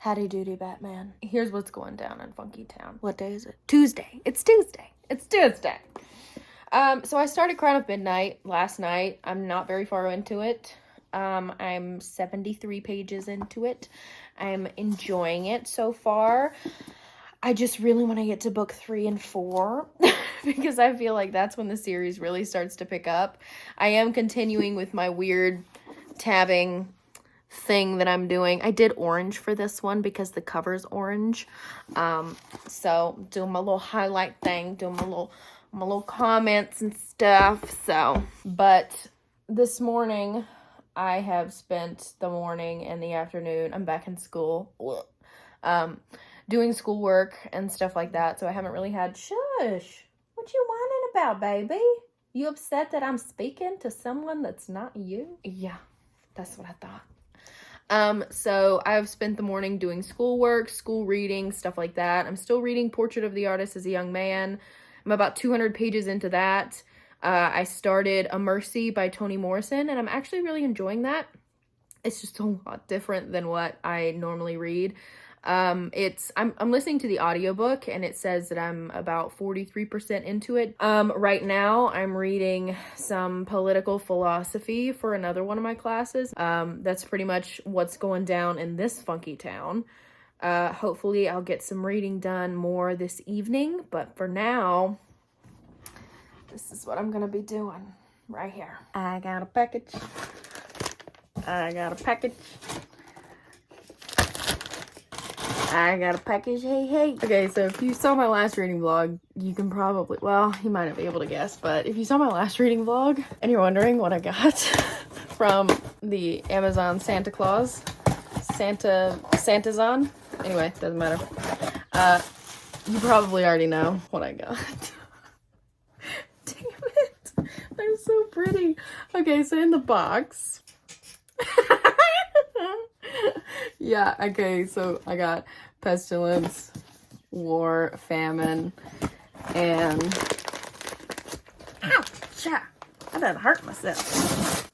Howdy doody, Batman. Here's what's going down in Funky Town. What day is it? Tuesday. It's Tuesday. It's Tuesday. So I started Crown of Midnight last night. I'm not very far into it. I'm 73 pages into it. I'm enjoying it so far. I just really want to get to book 3 and 4 because I feel like that's when the series really starts to pick up. I am continuing with my weird tabbing thing that I'm doing. I did orange for this one because the cover's orange. So doing my little highlight thing, doing my little comments and stuff. So, but this morning I have spent the morning and the afternoon. I'm back in school. Doing schoolwork and stuff like that. So I haven't really had shush. What you whining about, baby? You upset that I'm speaking to someone that's not you? Yeah, that's what I thought. So I've spent the morning doing schoolwork, school reading, stuff like that. I'm still reading Portrait of the Artist as a Young Man. I'm about 200 pages into that. I started A Mercy by Toni Morrison, and I'm actually really enjoying that. It's just a lot different than what I normally read. I'm listening to the audiobook, and it says that I'm about 43% into it. Right now I'm reading some political philosophy for another one of my classes. That's pretty much what's going down in this funky town. Hopefully I'll get some reading done more this evening, but for now, this is what I'm gonna be doing right here. I got a package. I got a package. Hey. Okay, so if you saw my last reading vlog, you can probably, well, you might not be able to guess, but if you saw my last reading vlog and you're wondering what I got from the Amazon Santa Claus, Santazon, anyway, doesn't matter. You probably already know what I got. Damn it, they're so pretty. Okay, so in the box, yeah, okay, so I got pestilence, war, famine, and ouch, I done hurt myself.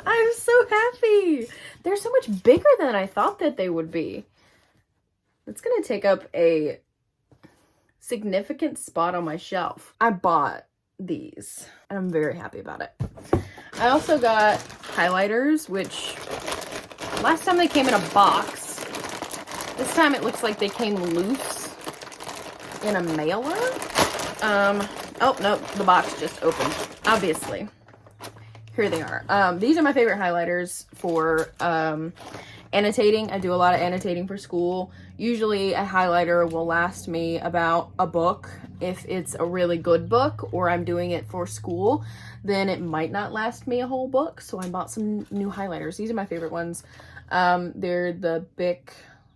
I'm so happy. They're so much bigger than I thought that they would be. It's gonna take up a significant spot on my shelf. I bought these, and I'm very happy about it. I also got highlighters, which last time they came in a box. This time it looks like they came loose in a mailer. Oh, no, the box just opened, obviously. Here they are. These are my favorite highlighters for annotating. I do a lot of annotating for school. Usually a highlighter will last me about a book. If it's a really good book or I'm doing it for school, then it might not last me a whole book. So I bought some new highlighters. These are my favorite ones. They're the Bic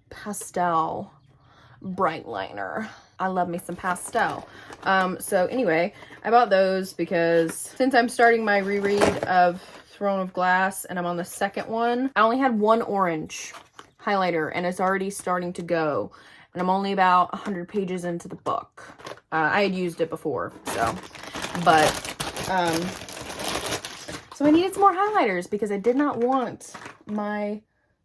Pastel Bright Liner. I love me some pastel. So anyway, I bought those because since I'm starting my reread of Throne of Glass and I'm on the second one, I only had one orange highlighter and it's already starting to go. And I'm only about 100 pages into the book. I had used it before, so, but, so I needed some more highlighters because I did not want my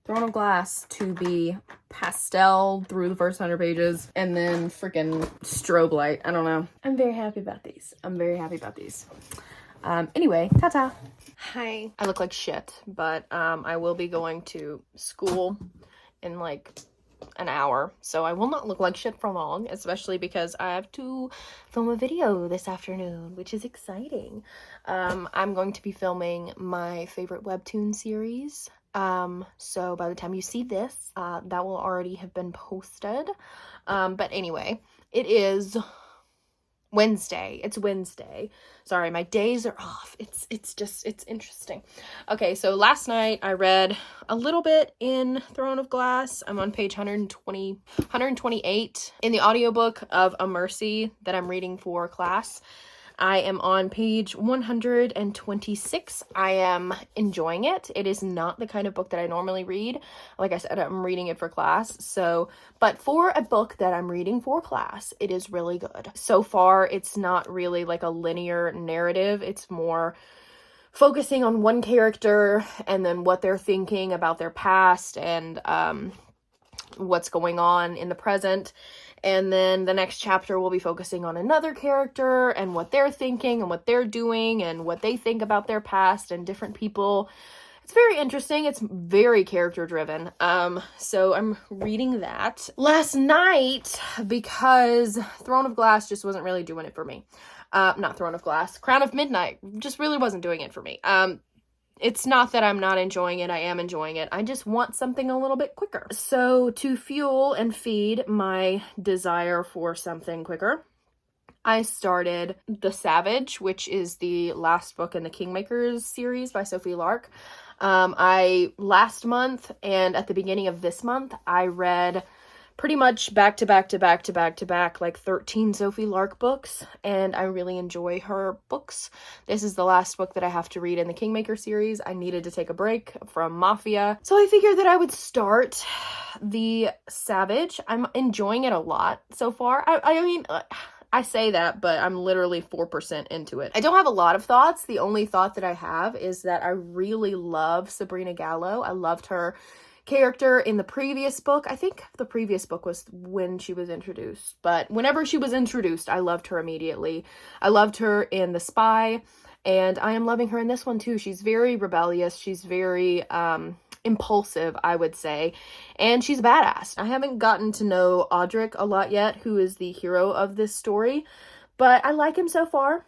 Throne of Glass to be pastel through the first 100 pages and then freaking strobe light. I don't know. I'm very happy about these. Anyway, ta-ta. Hi. I look like shit, but I will be going to school in like an hour, so I will not look like shit for long, especially because I have to film a video this afternoon, which is exciting. I'm going to be filming my favorite webtoon series. So by the time you see this, that will already have been posted. But anyway, it is Wednesday. It's Wednesday. Sorry, my days are off. It's interesting. Okay, so last night I read a little bit in Throne of Glass. I'm on page 128 in the audiobook of A Mercy that I'm reading for class. I am on page 126. I am enjoying it. It is not the kind of book that I normally read. Like I said, I'm reading it for class. So, but for a book that I'm reading for class, it is really good. So far, it's not really like a linear narrative. It's more focusing on one character and then what they're thinking about their past and what's going on in the present. And then the next chapter will be focusing on another character and what they're thinking and what they're doing and what they think about their past and different people. It's very interesting. It's very character driven. So I'm reading that last night because Throne of Glass just wasn't really doing it for me. Not Throne of Glass, Crown of Midnight just really wasn't doing it for me. It's not that I'm not enjoying it. I am enjoying it. I just want something a little bit quicker. So to fuel and feed my desire for something quicker, I started The Savage, which is the last book in the Kingmakers series by Sophie Lark. Last month and at the beginning of this month, I read pretty much back to back, like 13 Sophie Lark books, and I really enjoy her books. This is the last book that I have to read in the Kingmaker series. I needed to take a break from Mafia, so I figured that I would start The Savage. I'm enjoying it a lot so far. I mean, I say that, but I'm literally 4% into it. I don't have a lot of thoughts. The only thought that I have is that I really love Sabrina Gallo. I loved her character in the previous book. I think the previous book was when she was introduced, but whenever she was introduced, I loved her immediately. I loved her in The Spy, and I am loving her in this one too. She's very rebellious. She's very impulsive, I would say, and she's a badass. I haven't gotten to know Audric a lot yet, who is the hero of this story, but I like him so far.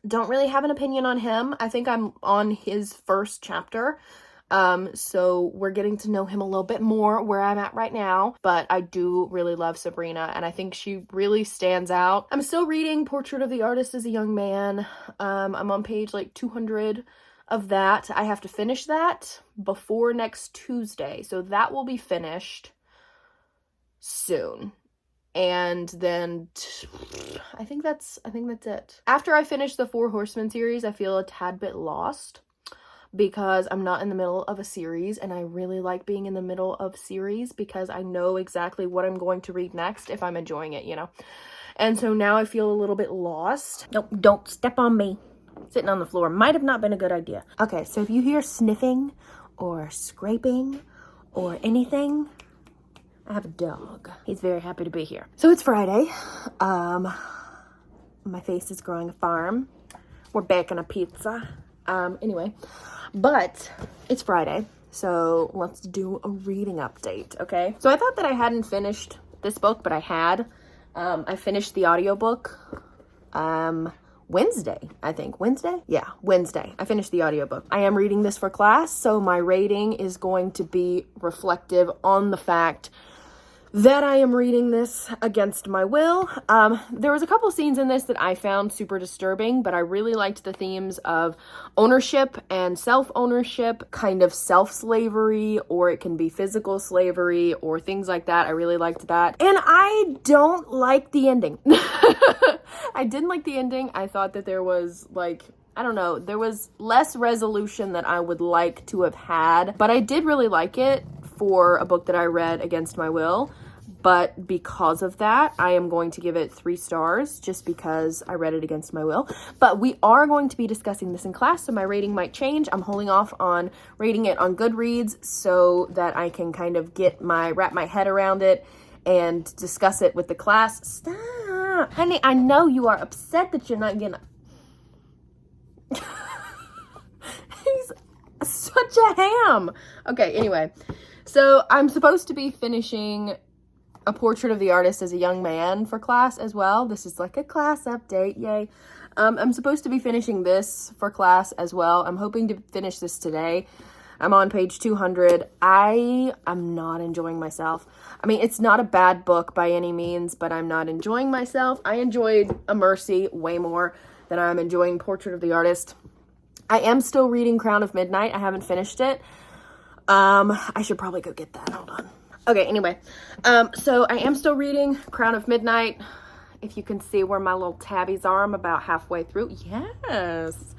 Don't really have an opinion on him. I think I'm on his first chapter. So we're getting to know him a little bit more where I'm at right now, but I do really love Sabrina, and I think she really stands out. I'm still reading Portrait of the Artist as a Young Man. I'm on page like 200 of that. I have to finish that before next Tuesday, so that will be finished soon. And then I think that's it. After I finish the Four Horsemen series, I feel a tad bit lost, because I'm not in the middle of a series, and I really like being in the middle of series because I know exactly what I'm going to read next if I'm enjoying it, you know? And so now I feel a little bit lost. Nope, don't step on me. Sitting on the floor might have not been a good idea. Okay, so if you hear sniffing or scraping or anything, I have a dog. He's very happy to be here. So it's Friday. My face is growing a farm. We're baking a pizza. Anyway, but it's Friday, so let's do a reading update, okay? So I thought that I hadn't finished this book, but I had. I finished the audiobook, Wednesday, I think. Wednesday? Yeah, Wednesday. I finished the audiobook. I am reading this for class, so my rating is going to be reflective on the fact that I am reading this against my will. There was a couple scenes in this that I found super disturbing, but I really liked the themes of ownership and self-ownership, kind of self-slavery, or it can be physical slavery, or things like that. I really liked that. And I don't like the ending. I didn't like the ending. I thought that there was, like, I don't know, there was less resolution that I would like to have had, but I did really like it for a book that I read against my will. But because of that, I am going to give it 3 stars just because I read it against my will. But we are going to be discussing this in class, so my rating might change. I'm holding off on rating it on Goodreads so that I can kind of wrap my head around it and discuss it with the class. Stop. Honey, I know you are upset that you're not getting He's such a ham. Okay, anyway. So I'm supposed to be finishing A Portrait of the Artist as a Young Man for class as well. This is like a class update, yay. I'm supposed to be finishing this for class as well. I'm hoping to finish this today. I'm on page 200. I'm not enjoying myself. I mean, it's not a bad book by any means, but I'm not enjoying myself. I enjoyed A Mercy way more than I'm enjoying Portrait of the Artist. I am still reading Crown of Midnight. I haven't finished it. I should probably go get that. Hold on. Okay, anyway. So I am still reading Crown of Midnight. If you can see where my little tabbies are, I'm about halfway through. Yes.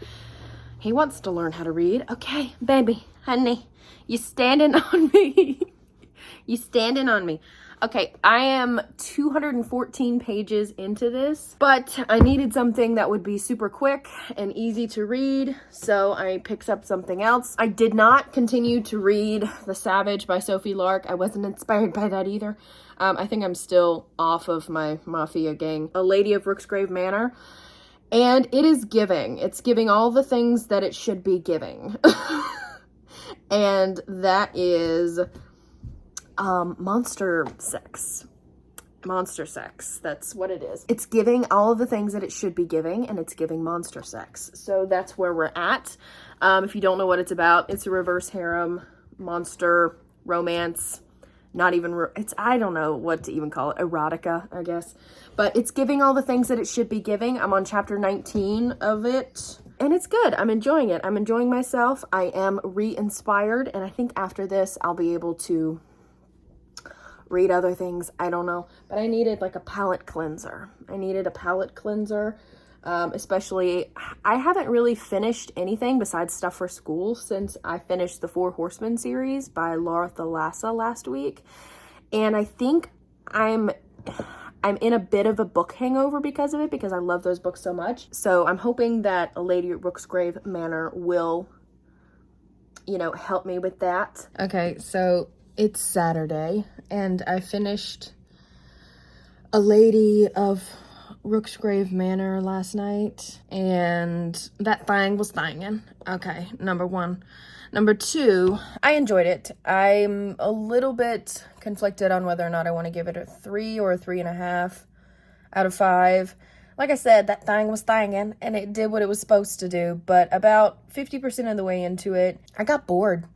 He wants to learn how to read. Okay, baby, honey, you standing on me. You standing on me. Okay, I am 214 pages into this, but I needed something that would be super quick and easy to read, so I picked up something else. I did not continue to read The Savage by Sophie Lark. I wasn't inspired by that either. I think I'm still off of my Mafia gang. A Lady of Rooksgrave Manor. And it is giving. It's giving all the things that it should be giving. And that is monster sex. Monster sex. That's what it is. It's giving all of the things that it should be giving, and it's giving monster sex. So that's where we're at. If you don't know what it's about, it's a reverse harem, monster, romance. Not even, I don't know what to even call it. Erotica, I guess. But it's giving all the things that it should be giving. I'm on chapter 19 of it. And it's good. I'm enjoying it. I'm enjoying myself. I am re-inspired. And I think after this, I'll be able to read other things. I don't know. But I needed like a palate cleanser. Especially, I haven't really finished anything besides stuff for school since I finished the Horsemen series by Thalassa last week. And I think I'm in a bit of a book hangover because of it, because I love those books so much. So I'm hoping that A Lady at Rooksgrave Manor will, help me with that. Okay, so it's Saturday, and I finished A Lady of Rooksgrave Manor last night, and that thing was thangin'. Okay, number one. Number two, I enjoyed it. I'm a little bit conflicted on whether or not I want to give it a 3 or a 3.5 out of 5. Like I said, that thing was thangin', and it did what it was supposed to do, but about 50% of the way into it, I got bored,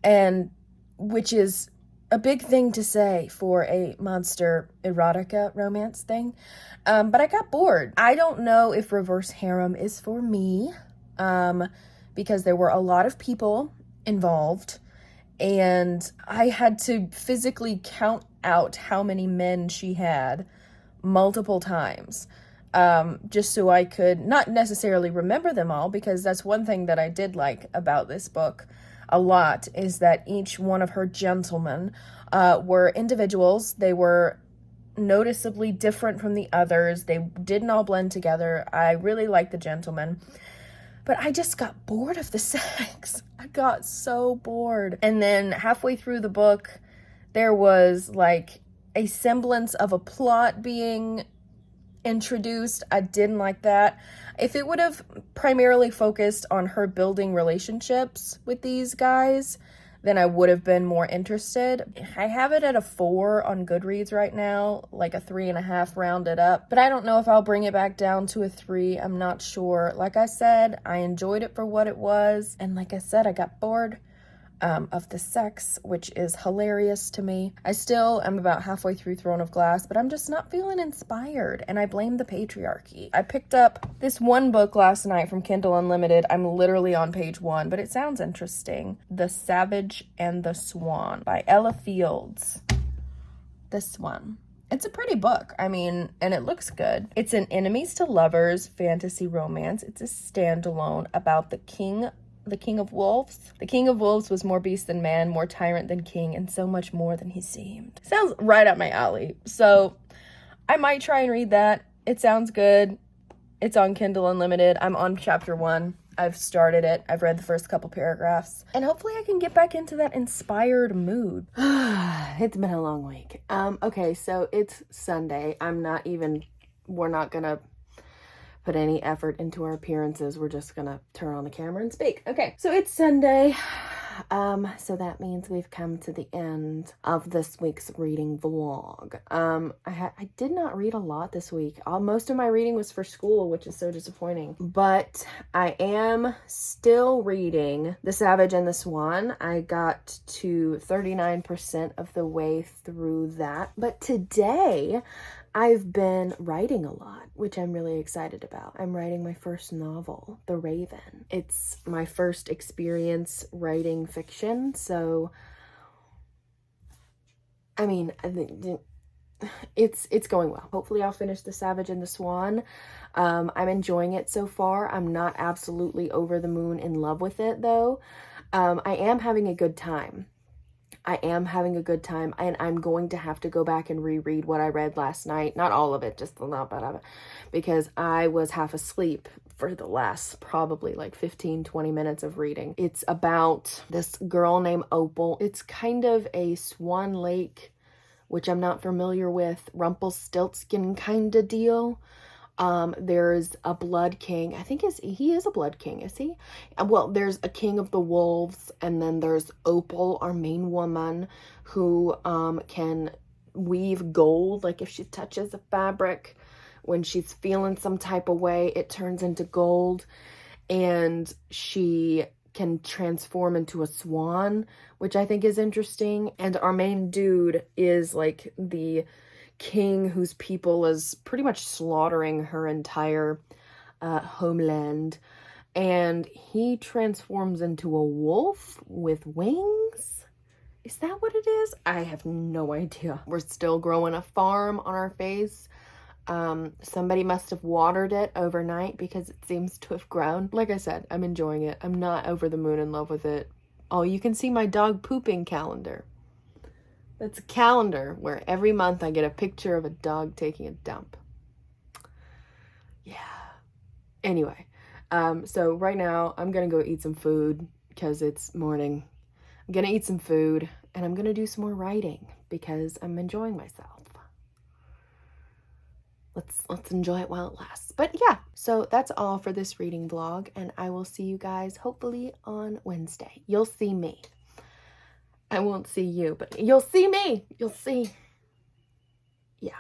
and which is a big thing to say for a monster erotica romance thing. But I got bored. I don't know if reverse harem is for me, because there were a lot of people involved, and I had to physically count out how many men she had multiple times, just so I could not necessarily remember them all, because that's one thing that I did like about this book a lot, is that each one of her gentlemen were individuals. They were noticeably different from the others. They didn't all blend together. I really liked the gentlemen, but I just got bored of the sex. I got so bored. And then halfway through the book, there was like a semblance of a plot being introduced. I didn't like that. If it would have primarily focused on her building relationships with these guys, then I would have been more interested. I have it at a 4 on Goodreads right now, like a 3.5 rounded up, but I don't know if I'll bring it back down to a 3. I'm not sure. Like I said, I enjoyed it for what it was, and like I said, I got bored of the sex, which is hilarious to me. I still am about halfway through Throne of Glass, but I'm just not feeling inspired, and I blame the patriarchy. I picked up this one book last night from Kindle Unlimited. I'm literally on page 1, but it sounds interesting. The Savage and the Swan by Ella Fields. This one. It's a pretty book. I mean, and it looks good. It's an enemies to lovers fantasy romance. It's a standalone about the king of wolves. The king of wolves was more beast than man, more tyrant than king, and so much more than he seemed. Sounds right up my alley. So I might try and read that. It sounds good. It's on Kindle Unlimited. I'm on chapter 1. I've started it. I've read the first couple paragraphs. And hopefully I can get back into that inspired mood. It's been a long week. Okay, so it's Sunday. We're not gonna put any effort into our appearances. We're just gonna turn on the camera and speak. Okay, so it's Sunday. So that means we've come to the end of this week's reading vlog. I did not read a lot this week. Most of my reading was for school, which is so disappointing. But I am still reading The Savage and the Swan. I got to 39% of the way through that. But today, I've been writing a lot, which I'm really excited about. I'm writing my first novel, The Raven. It's my first experience writing fiction, so I mean, it's going well. Hopefully I'll finish The Savage and the Swan. I'm enjoying it so far. I'm not absolutely over the moon in love with it, though. I am having a good time. I am having a good time, and I'm going to have to go back and reread what I read last night. Not all of it, just a little bit of it, because I was half asleep for the last probably like 15-20 minutes of reading. It's about this girl named Opal. It's kind of a Swan Lake, which I'm not familiar with, Rumpelstiltskin kind of deal. There's a blood king. I think he is a blood king, is he? Well, there's a king of the wolves, and then there's Opal, our main woman, who can weave gold. Like if she touches a fabric, when she's feeling some type of way, it turns into gold. And she can transform into a swan, which I think is interesting. And our main dude is like the king whose people is pretty much slaughtering her entire homeland, and he transforms into a wolf with wings. Is that what it is? I have no idea. We're still growing a farm on our face. Somebody must have watered it overnight because it seems to have grown. Like I said, I'm enjoying it. I'm not over the moon in love with it. Oh, you can see my dog pooping calendar. That's a calendar where every month I get a picture of a dog taking a dump. Yeah. Anyway, so right now I'm gonna go eat some food because it's morning. I'm gonna eat some food and I'm gonna do some more writing because I'm enjoying myself. Let's enjoy it while it lasts. But yeah, so that's all for this reading vlog, and I will see you guys hopefully on Wednesday. You'll see me. I won't see you, but you'll see me. You'll see. Yeah.